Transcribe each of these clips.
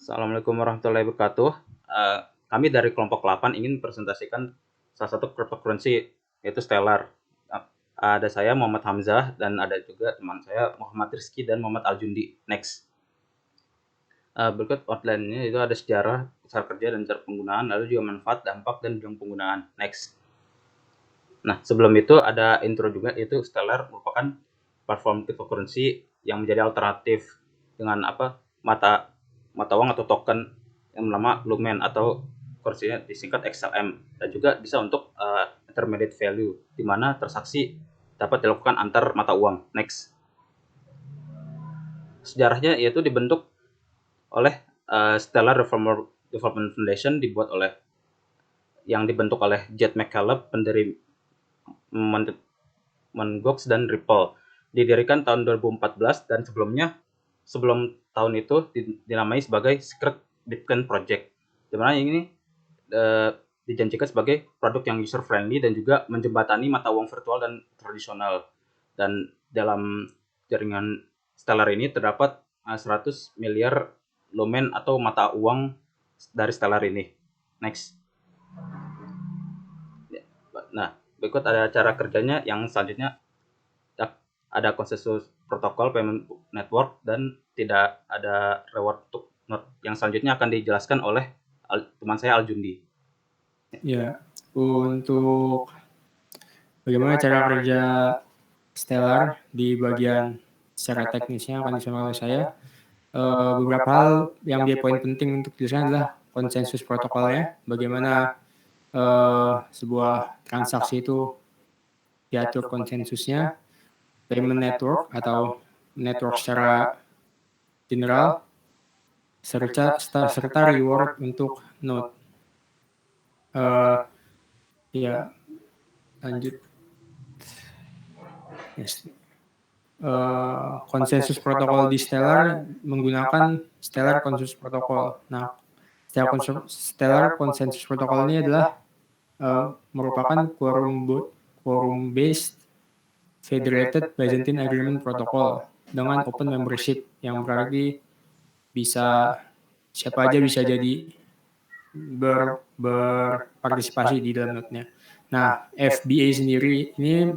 Assalamualaikum warahmatullahi wabarakatuh. Kami dari kelompok 8 ingin presentasikan salah satu cryptocurrency yaitu Stellar. Ada saya Muhammad Hamzah dan ada juga teman saya Muhammad Rizky dan Muhammad Aljundi. Next. Berikut outline-nya itu ada sejarah, cara kerja dan cara penggunaan, lalu juga manfaat, dampak dan bidang penggunaan. Next. Nah, sebelum itu ada intro juga, yaitu Stellar merupakan platform cryptocurrency yang menjadi alternatif dengan mata uang atau token yang bernama Lumen atau kursinya disingkat XLM, dan juga bisa untuk intermediate value di mana transaksi dapat dilakukan antar mata uang. Next. Sejarahnya yaitu dibentuk oleh Stellar Development Foundation yang dibentuk oleh Jed McCaleb, pendiri Mongox dan Ripple. Didirikan tahun 2014 dan sebelum tahun itu dinamai sebagai Secret Bitcoin Project. Di mana ini dijanjikan sebagai produk yang user friendly dan juga menjembatani mata uang virtual dan tradisional. Dan dalam jaringan Stellar ini terdapat 100 miliar lumen atau mata uang dari Stellar ini. Next. Nah, berikut ada cara kerjanya. Yang selanjutnya ada konsensus protokol payment network dan tidak ada reward untuk node. Yang selanjutnya akan dijelaskan oleh teman saya Aljundi. Ya, untuk bagaimana cara kerja Stellar di bagian secara teknisnya akan disampaikan oleh saya. Beberapa hal yang menjadi poin penting untuk dijelaskan adalah konsensus protokolnya, bagaimana sebuah transaksi itu diatur konsensusnya, payment network atau network secara general, serta reward untuk node. Ya, lanjut. Yes. Konsensus protokol di Stellar menggunakan Stellar Consensus Protocol. Nah, Stellar Consensus Protocol ini adalah merupakan quorum based Federated Byzantine Agreement Protocol dengan open membership, yang berarti siapa aja bisa jadi berpartisipasi di dalam node-nya. Nah, FBA sendiri ini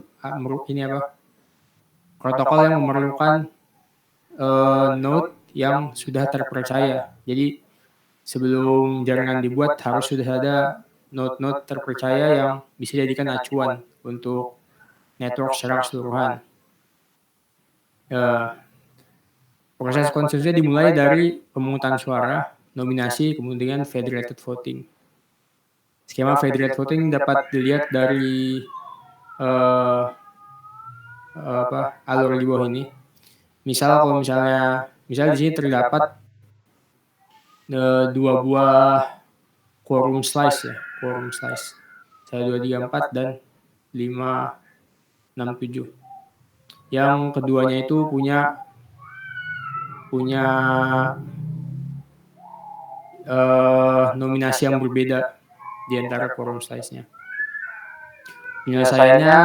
protokol yang memerlukan node yang sudah terpercaya. Jadi sebelum jaringan dibuat harus sudah ada node-node terpercaya yang bisa dijadikan acuan untuk network secara keseluruhan. Proses konsensusnya dimulai dari pemungutan suara, nominasi, kemudian federated voting. Skema federated voting dapat dilihat dari alur di bawah ini. Misal di sini terdapat 2 buah quorum slice. 1, 2, 3, 4 dan 5, 6, 7. Yang keduanya itu punya nominasi yang berbeda di antara quorum slice-nya. Penyelesaiannya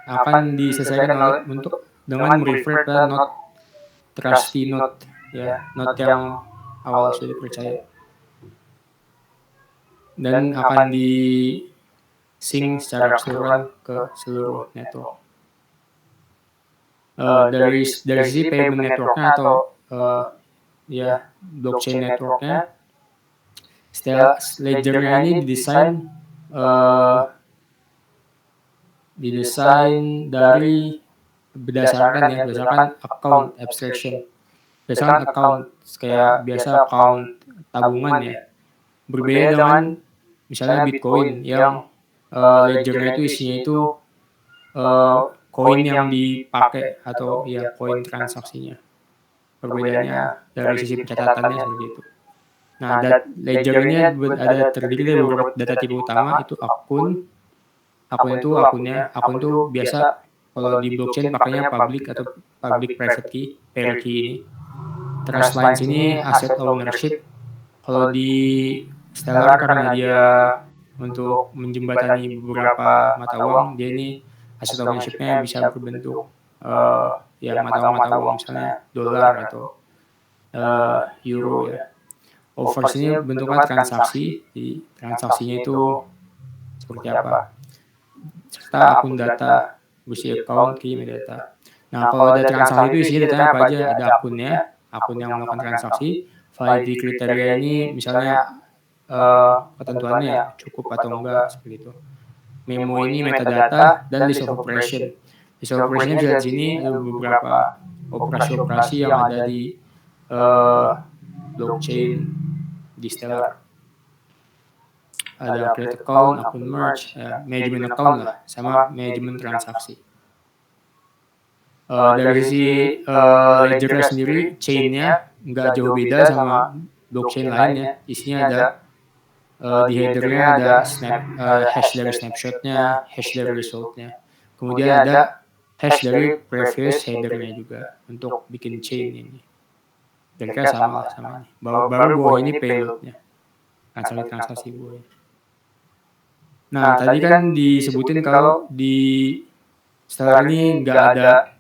akan diselesaikan dengan merefer ke node trusty node, ya, node yang awal sudah dipercaya, dan akan di sync secara keseluruhan ke seluruh network. Dari sisi payment networknya atau blockchain networknya, ledgernya ini didesain berdasarkan account abstraction. Berdasarkan account, kayak biasa account tabungan ya. Berbeda dengan misalnya Bitcoin yang ledgernya itu isinya itu koin yang dipakai atau koin transaksinya. Perbedaannya dari sisi pencatatannya seperti itu. Nah, ledger ini terdiri dari beberapa data tipe utama, itu akun itu biasa kalau di blockchain pakainya public atau public private key, pair key ini. Trust lines ini asset ownership. Kalau di Stellar karena dia untuk menjembatani beberapa mata uang, dia ini asset ownership-nya bisa berbentuk mata uang misalnya dolar atau euro ya. Offers ini bentuknya transaksi, jadi transaksinya itu seperti apa, serta akun data, berisi account, key, data. Nah, kalau ada transaksi itu isinya datanya apa aja? Ada akunnya, akun yang melakukan transaksi, validity kriteria ini misalnya ketentuannya ya, cukup atau enggak, seperti itu. Memo ini metadata, dan list of operation. List of operation bisa di sini ada beberapa operasi-operasi yang ada di blockchain di Stellar. Ada create account, akun merge, management account lah, sama manajemen transaksi. Dari sisi ledgernya sendiri, chainnya nggak jauh beda sama blockchain lainnya. Isinya ada di headernya ada hash dari snapshotnya, hash dari resultnya. Kemudian ada hash dari previous headernya juga untuk bikin chain ini. Kira-kira sama lah sama ini. Baru bawah ini payloadnya, transaksi bawahnya. Nah, tadi kan disebutin kalau di Stellar ini nggak ada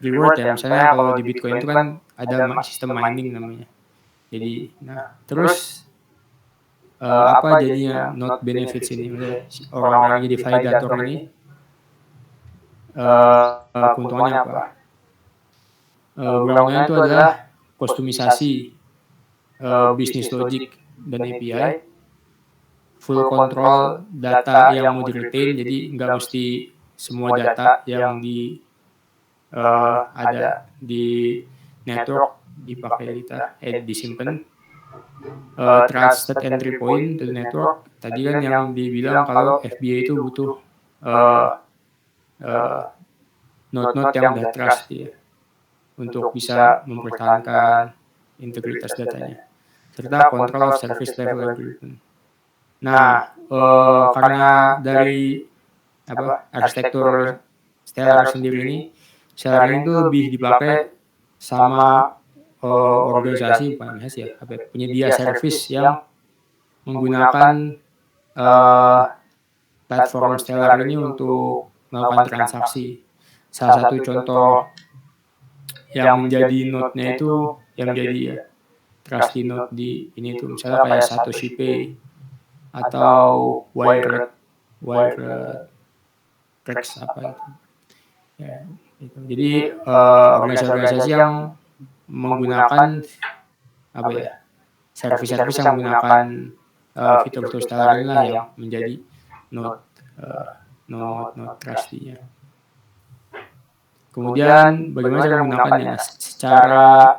reward ya. Misalnya kalau di Bitcoin itu kan ada sistem mining namanya. Jadi, nah terus apa jadinya not benefits ini? Orang-orang yang jadi validator ini keuntungannya apa? Keuntungannya itu adalah kostumisasi, bisnis logic dan API, full control data yang mau di-retain, jadi nggak mesti semua data yang ada di network dipakai disimpan. Trusted entry point to the network. Tadi kan yang dibilang kalau FBA itu butuh node-node yang udah trust ya, untuk bisa mempertahankan integritas datanya, serta control of service level agreement. Nah, karena dari arsitektur Stellar sendiri ini, Stellar ini tuh lebih dipakai sama organisasi, bukan ya, penyedia service yang menggunakan platform Stellar ini untuk melakukan transaksi. Salah satu contoh yang menjadi node-nya itu, yang menjadi trusty node di ini tuh, misalnya kayak Satoshi Pay atau Wirex apa itu. Ya, gitu. Jadi organisasi-organisasi yang menggunakan service-service yang menggunakan fitur-fitur Stellar inilah yang menjadi node trustee-nya. Kemudian bagaimana cara menggunakannya? Secara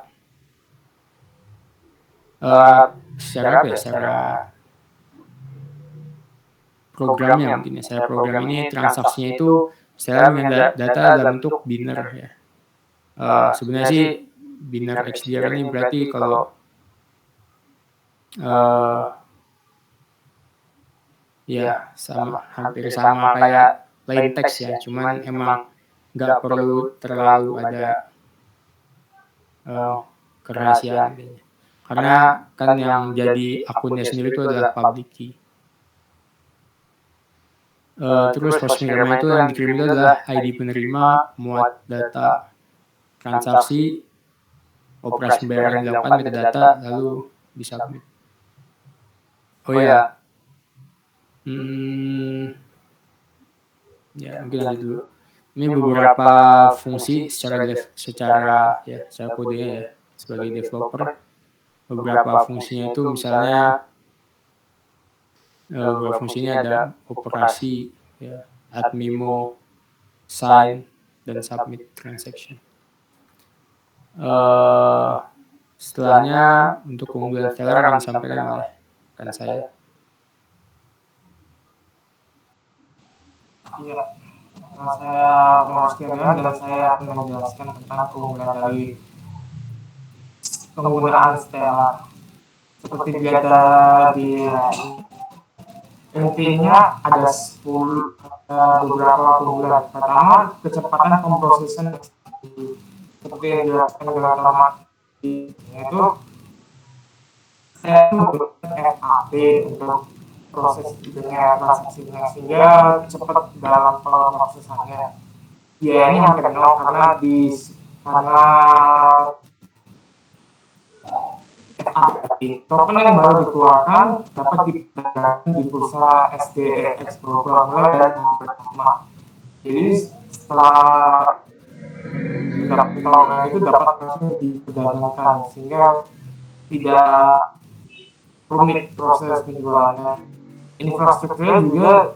programnya mungkin ya. Secara program ini transaksinya itu Stellar dengan data dalam bentuk biner ya. Sebenarnya sih biner XDR ini berarti kalau ya hampir sama kayak plain text ya, cuman emang nggak perlu terlalu ada kerahasiaan kayaknya. Karena kan yang jadi akunnya sendiri itu adalah public key. Terus host pengiriman itu yang dikirim itu adalah ID penerima, muat data transaksi, operasi pembayaran yang dilakukan, metadata, lalu disubmit. Oh ya, mungkin lanjut dulu. Ini beberapa fungsi secara kodenya ya, sebagai developer. Beberapa fungsinya itu misalnya beberapa fungsinya ada operasi, ya, add memo, sign, dan submit transaction. Setelahnya untuk keunggulan Stellar akan disampaikan oleh rekan saya. Iya, saya Mas Kirian dan saya akan menjelaskan tentang keunggulan dari penggunaan Stellar. Seperti biasa di intinya ada beberapa keunggulan. Pertama, kecepatan pemrosesan seperti yang dilakukan dengan teman yaitu saya menggunakan FAP untuk proses dengan transaksinya sehingga cepat dalam pemrosesannya. Biayanya hampir nol karena token yang baru dikeluarkan dapat diperdagangkan di bursa SDX Global mulai dari tanggal pertama. Jadi setelah dikeluarkan itu dapat langsung diperdagangkan sehingga tidak rumit proses penjualannya. Infrastrukturnya juga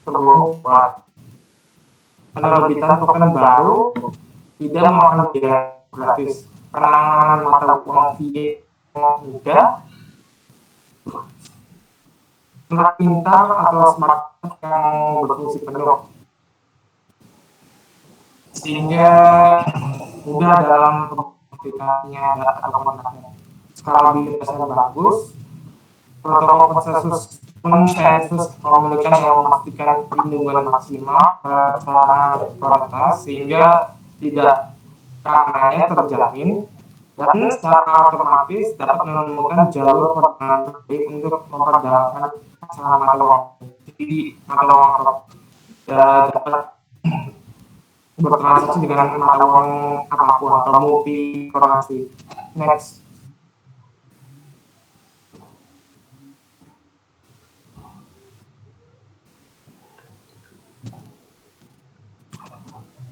tergolong kuat. Penerbitan token baru tidak memakan biaya gratis. Penanganan mata uang fiat mudah, surat pintar atau smart yang berfungsi penuh, sehingga mudah dalam aplikasinya atau kontaknya. Skalabilitasnya bagus, protokol konsensus komunikasi yang memastikan perlindungan maksimal pada kualitas sehingga tidak keamanannya terjamin, dan secara otomatis dapat menemukan jalur perdagangan terbaik untuk memperdagangkan saham mata uang. Jadi mata uang dapat bertransaksi dengan mata uang apapun atau multi currency. Next.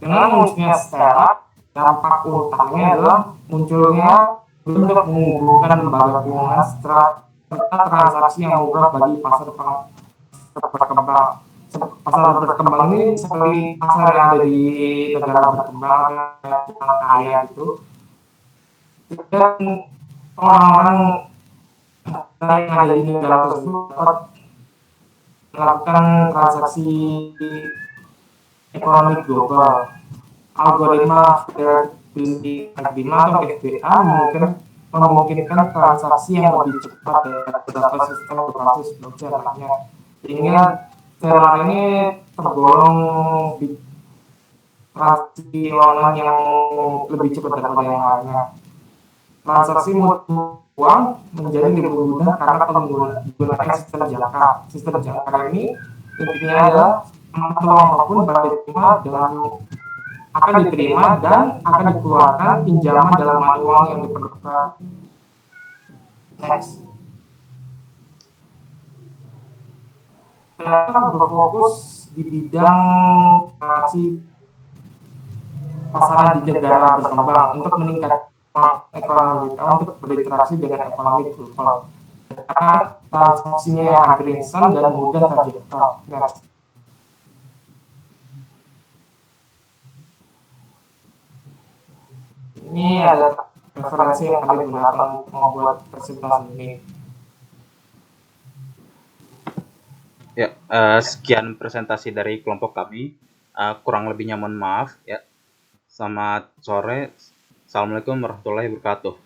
Dengan munculnya Stellar, dampak utamanya adalah munculnya bentuk menghubungkan lembaga keuangan serta transaksi yang mudah bagi pasar berkembang. Pasar berkembang ini seperti pasar yang ada di negara berkembang yang kaya itu. Dan orang-orang yang ada di negara tersebut dapat melakukan transaksi ekonomi global. Algoritma Fidelity atau FBA memungkinkan transaksi yang lebih cepat daripada sistem berbasis blockchain lainnya. Sehingga Stellar ini tergolong di transaksi keuangan yang lebih cepat daripada yang lainnya. Transaksi uang menjadi lebih mudah karena menggunakan sistem jangka. Sistem jangka ini intinya adalah mata uang apapun akan diterima dan akan dikeluarkan pinjaman dalam mata uang yang diperlukan. Next. Kita berfokus di bidang transaksi pasaran di negara berkembang untuk meningkatkan ekonomi kita untuk berinteraksi dengan ekonomi global. Karena transaksinya yang hampir instan dan mudah terjangkau. Next. Ini ada referensi yang kami gunakan untuk membuat presentasi ini. Ya, sekian presentasi dari kelompok kami. Kurang lebihnya mohon maaf ya. Selamat sore. Assalamualaikum warahmatullahi wabarakatuh.